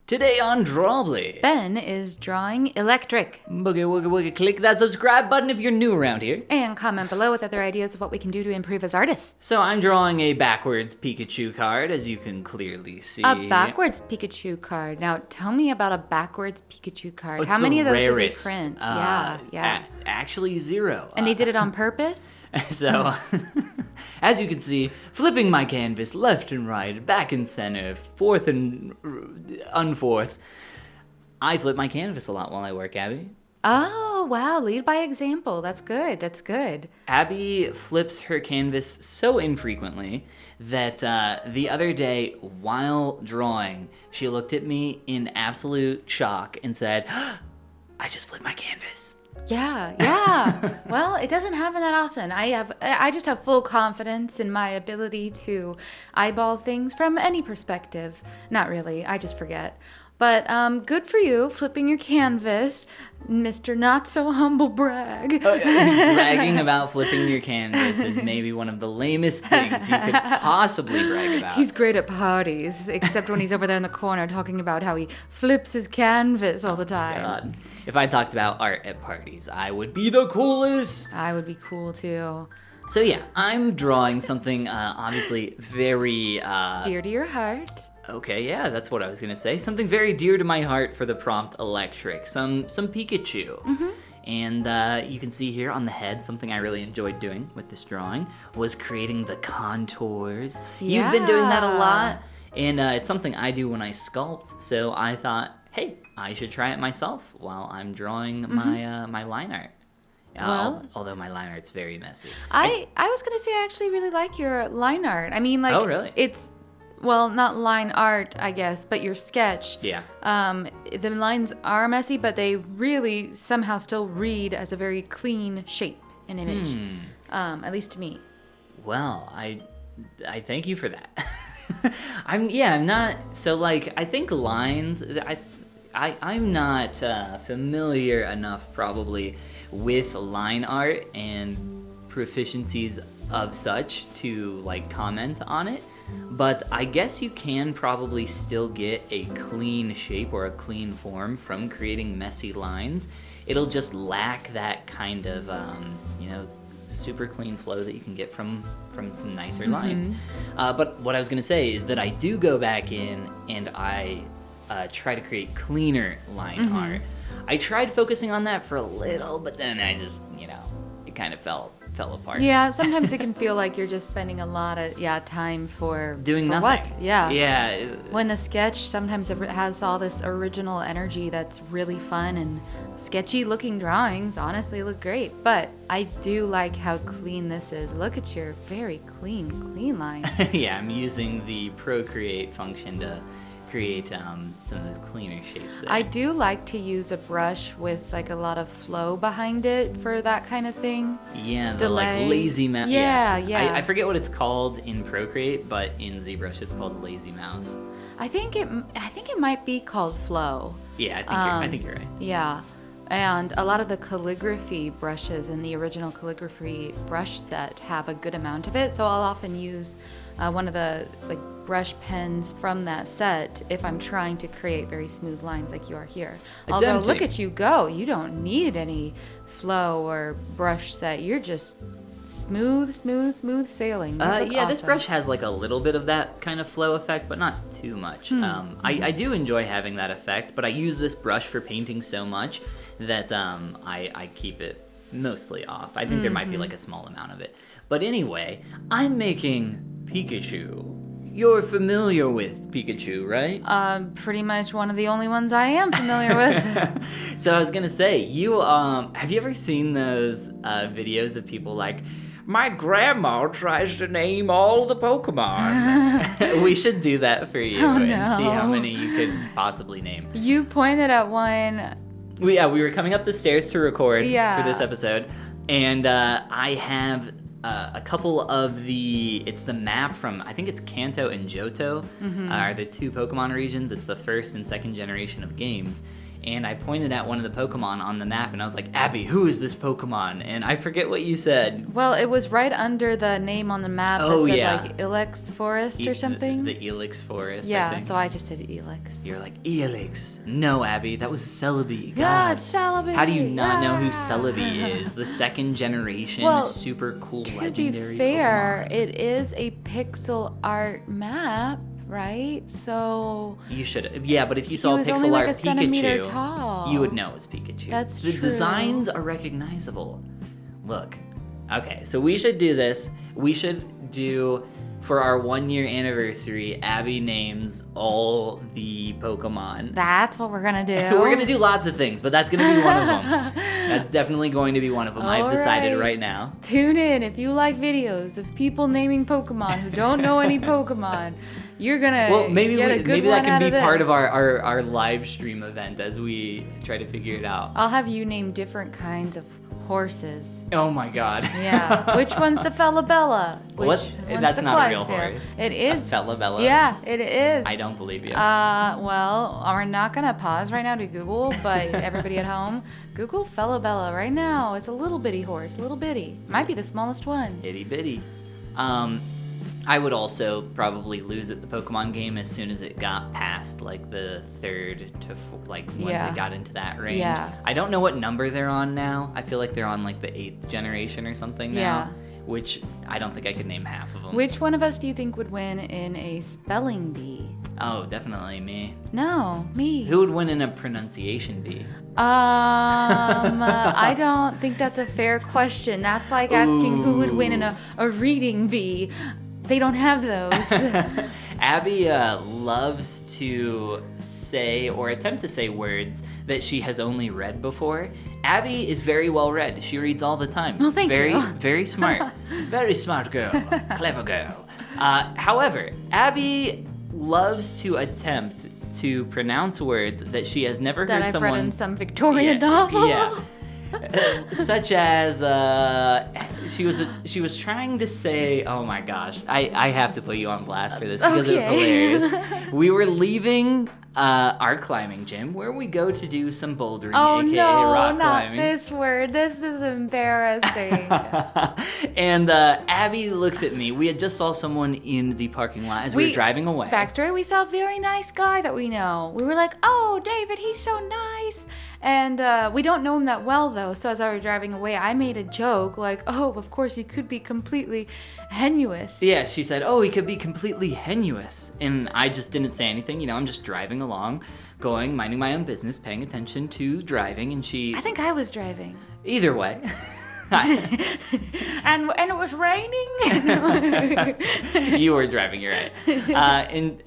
Today on Drawbli, Ben is drawing electric. boogie woogie woogie, click that subscribe button if you're new around here. And comment below with other ideas of what we can do to improve as artists. So I'm drawing a backwards Pikachu card, as you can clearly see. A backwards Pikachu card. Now, tell me about a backwards Pikachu card. It's How many the of those rarest. did they print? Yeah. Actually, zero. And they did it on purpose? So, as you can see, flipping my canvas left and right, back and center, fourth and unfourth. I flip my canvas a lot while I work, Abby. Oh, wow. Lead by example. That's good. That's good. Abby flips her canvas so infrequently that the other day, while drawing, she looked at me in absolute shock and said, I just flipped my canvas. Yeah. Well, it doesn't happen that often. I just have full confidence in my ability to eyeball things from any perspective. Not really. I just forget. But good for you, flipping your canvas, Mr. Not So Humble Brag. Bragging about flipping your canvas is maybe one of the lamest things you could possibly brag about. He's great at parties, except when he's over there in the corner talking about how he flips his canvas all the time. God. If I talked about art at parties, I would be the coolest. I would be cool too. So yeah, I'm drawing something obviously very... Dear to your heart. Okay, yeah, that's what I was gonna say. Something very dear to my heart for the prompt electric. Some Pikachu. Mm-hmm. And you can see here on the head, something I really enjoyed doing with this drawing was creating the contours. Yeah. You've been doing that a lot, and it's something I do when I sculpt, so I thought, hey, I should try it myself while I'm drawing my line art. Although my line art's very messy. I was gonna say I actually really like your line art. I mean, like, Oh, really? It's, well, not line art, I guess, but your sketch. Yeah. The lines are messy, but they really somehow still read as a very clean shape and image. At least to me. Well, I thank you for that. I'm not so like I think lines. I'm not familiar enough probably with line art and proficiencies of such to like comment on it. But I guess you can probably still get a clean shape or a clean form from creating messy lines. It'll just lack that kind of, super clean flow that you can get from some nicer lines. But what I was going to say is that I do go back in and I try to create cleaner line art. I tried focusing on that for a little, but then I just, it kind of fell apart. Yeah, sometimes it can feel like you're just spending a lot of time for doing for nothing. What? Yeah. Yeah. When the sketch sometimes it has all this original energy that's really fun, and sketchy looking drawings honestly look great. But I do like how clean this is. Look at your very clean lines. Yeah, I'm using the Procreate function to create some of those cleaner shapes there. I do like to use a brush with like a lot of flow behind it for that kind of thing. Yeah, the Delay. like lazy mouse. Yeah, yes. yeah. I forget what it's called in Procreate, but in ZBrush it's called lazy mouse. I think it might be called flow. Yeah, I think you're right. Yeah. And a lot of the calligraphy brushes in the original calligraphy brush set have a good amount of it. So I'll often use one of the like brush pens from that set if I'm trying to create very smooth lines like you are here. Although look at you go. You don't need any flow or brush set. You're just smooth sailing. This brush has like a little bit of that kind of flow effect, but not too much. I do enjoy having that effect, but I use this brush for painting so much that I keep it mostly off. I think there might be like a small amount of it. But anyway, I'm making Pikachu. You're familiar with Pikachu, right? Pretty much one of the only ones I am familiar with. So I was gonna say, you have you ever seen those videos of people like, my grandma tries to name all the Pokemon? We should do that for you and see how many you could possibly name. You pointed at one. We were coming up the stairs to record for this episode, and I have a couple of it's the map from, I think it's Kanto and Johto, are the two Pokemon regions. It's the first and second generation of games. and I pointed at one of the Pokemon on the map, and I was like, Abby, who is this Pokemon? And I forget what you said. Well, it was right under the name on the map that said like Ilex Forest or something. The Ilex Forest, yeah, I think. So I just said Ilex. You're like, Ilex. No, Abby, that was Celebi. God, Celebi. How do you not know who Celebi is? The second generation, super cool legendary To be fair, Pokemon. it is a pixel art map, right? So you should, yeah. But if you saw he was pixel only art like a centimeter Pikachu, tall. you would know it was Pikachu. That's the true. designs are recognizable. Look, okay, so we should do this. We should do for our 1-year anniversary. Abby names all the Pokemon. That's what we're gonna do. We're gonna do lots of things, but that's gonna be one of them. That's definitely going to be one of them. I've decided right now. Tune in if you like videos of people naming Pokemon who don't know any Pokemon. You're gonna maybe get a good maybe one that can out be of this. part of our live stream event as we try to figure it out. I'll have you name different kinds of horses. Oh my god. Yeah. Which one's the Falabella? What? One's That's the not a real Clydesdale? horse. It is. A Falabella? Yeah, it is. I don't believe you. Well, we're not gonna pause right now to Google, but everybody at home, Google Falabella right now. It's a little bitty horse, little bitty. Might be the smallest one. Itty bitty. I would also probably lose at the Pokemon game as soon as it got past like the third to once it got into that range. Yeah. I don't know what number they're on now. I feel like they're on like the 8th generation or something now. Yeah. Which I don't think I could name half of them. Which one of us do you think would win in a spelling bee? Oh, definitely me. No, me. Who would win in a pronunciation bee? I don't think that's a fair question. That's like asking who would win in a reading bee. They don't have those. Abby loves to say or attempt to say words that she has only read before. Abby is very well read. She reads all the time. Well, thank you. Very smart. Very smart girl. Clever girl. However, Abby loves to attempt to pronounce words that she has never that heard I've someone... read in some Victorian novel. Yeah. Such as she was trying to say, oh my gosh, I have to put you on blast for this because it's hilarious. We were leaving our climbing gym where we go to do some bouldering, aka rock climbing. Not this word. This is embarrassing. And Abby looks at me. We had just saw someone in the parking lot as we were driving away. Backstory, we saw a very nice guy that we know. We were like, oh, David, he's so nice. And we don't know him that well, though. So as I was driving away, I made a joke like, oh, of course, he could be completely Heinous. Yeah, she said, oh, he could be completely Heinous. And I just didn't say anything. You know, I'm just driving along, going, minding my own business, paying attention to driving. And she... I think I was driving. Either way. and it was raining. You were driving, you're right. And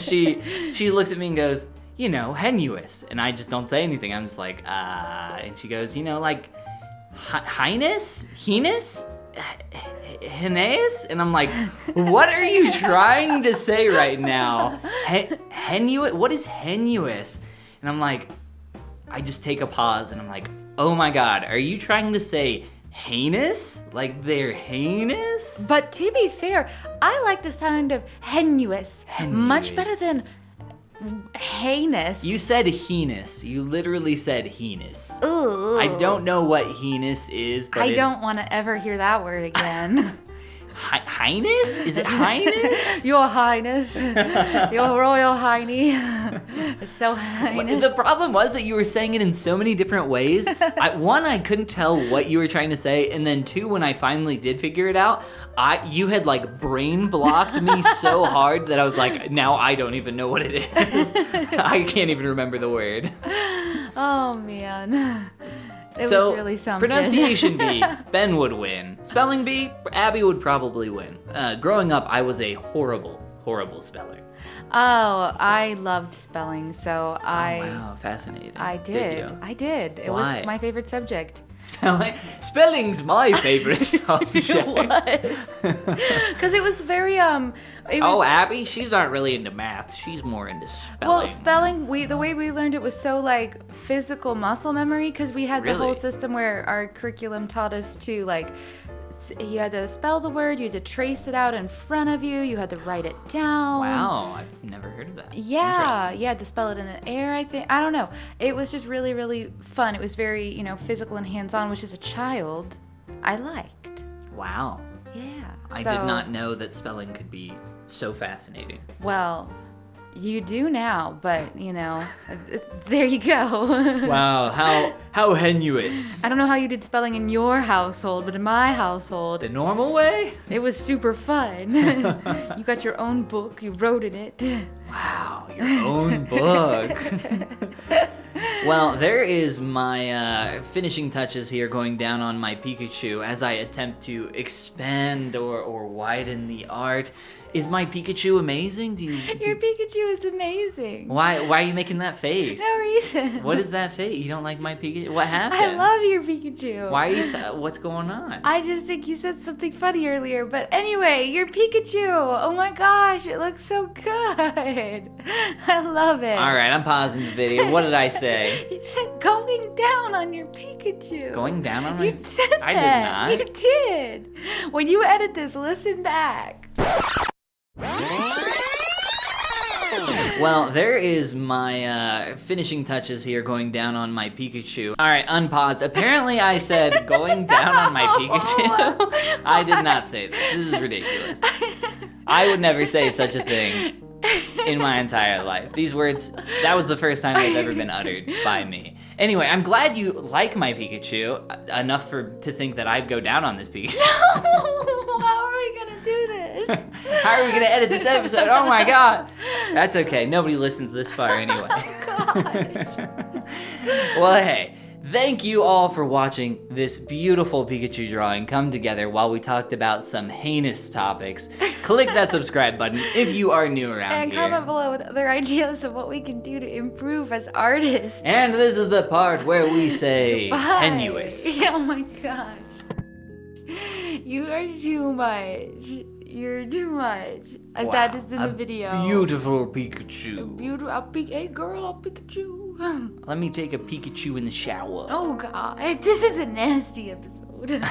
she looks at me and goes, you know, Heinous. And I just don't say anything. I'm just like, and she goes, you know, like, Heinous? Heinous? Heinous? And I'm like, what are you trying to say right now? Heinous? What is Heinous? And I'm like, I just take a pause and I'm like, oh my God, are you trying to say heinous? Like they're heinous? But to be fair, I like the sound of Heinous much better than heinous. You said heinous. You literally said heinous. Ooh. I don't know what heinous is, but I don't want to ever hear that word again. Highness? Is it highness? Your Highness. Your Royal Hiney. It's so heinous. The problem was that you were saying it in so many different ways. One, I couldn't tell what you were trying to say, and then two, when I finally did figure it out, you had like brain blocked me so hard that I was like, now I don't even know what it is. I can't even remember the word. Oh man. It so, was really something. Pronunciation bee, Ben would win. Spelling bee, Abby would probably win. Growing up, I was a horrible, horrible speller. Oh, I loved spelling, so wow, fascinating. I did. you? I did. It Why? was my favorite subject. Spelling's my favorite subject. It was. Because it was very, Abby, she's not really into math. She's more into spelling. Well, spelling, the way we learned it was so like physical muscle memory because we had the whole Really? system where our curriculum taught us to like You had to spell the word. You had to trace it out in front of you. You had to write it down. Wow, I've never heard of that. Yeah, you had to spell it in the air, I think. I don't know. It was just really, really fun. It was very, physical and hands-on, which as a child, I liked. Wow. Yeah. I did not know that spelling could be so fascinating. Well, you do now, but, there you go. Wow, how heinous. I don't know how you did spelling in your household, but in my household, The normal way? it was super fun. You got your own book, you wrote in it. Wow, your own book. Well, there is my finishing touches here going down on my Pikachu as I attempt to expand or widen the art. Is my Pikachu amazing? Your Pikachu is amazing. Why are you making that face? No reason. What is that face? You don't like my Pikachu? What happened? I love your Pikachu. Why are you? What's going on? I just think you said something funny earlier. But anyway, your Pikachu. Oh my gosh, it looks so good. I love it. All right, I'm pausing the video. What did I say? You said going down on your Pikachu. Going down on my? You said that. I did not. You did. When you edit this, listen back. Well, there is my finishing touches here going down on my Pikachu. All right, unpaused. Apparently I said going down on my Pikachu. I did not say this. This is ridiculous. I would never say such a thing in my entire life. These words, that was the first time they've ever been uttered by me. Anyway, I'm glad you like my Pikachu enough to think that I'd go down on this Pikachu. No, how are we gonna do this? How are we gonna edit this episode? Oh my god. That's okay. Nobody listens this far anyway. Oh gosh. Well, hey. Thank you all for watching this beautiful Pikachu drawing come together while we talked about some heinous topics. Click that subscribe button if you are new around And here. comment below with other ideas of what we can do to improve as artists. And this is the part where we say Bye. heinous. Oh my gosh. You are too much. You're too much. And that is in the video. Beautiful Pikachu. Hey girl, I'll Pikachu. Let me take a Pikachu in the shower. Oh god, this is a nasty episode.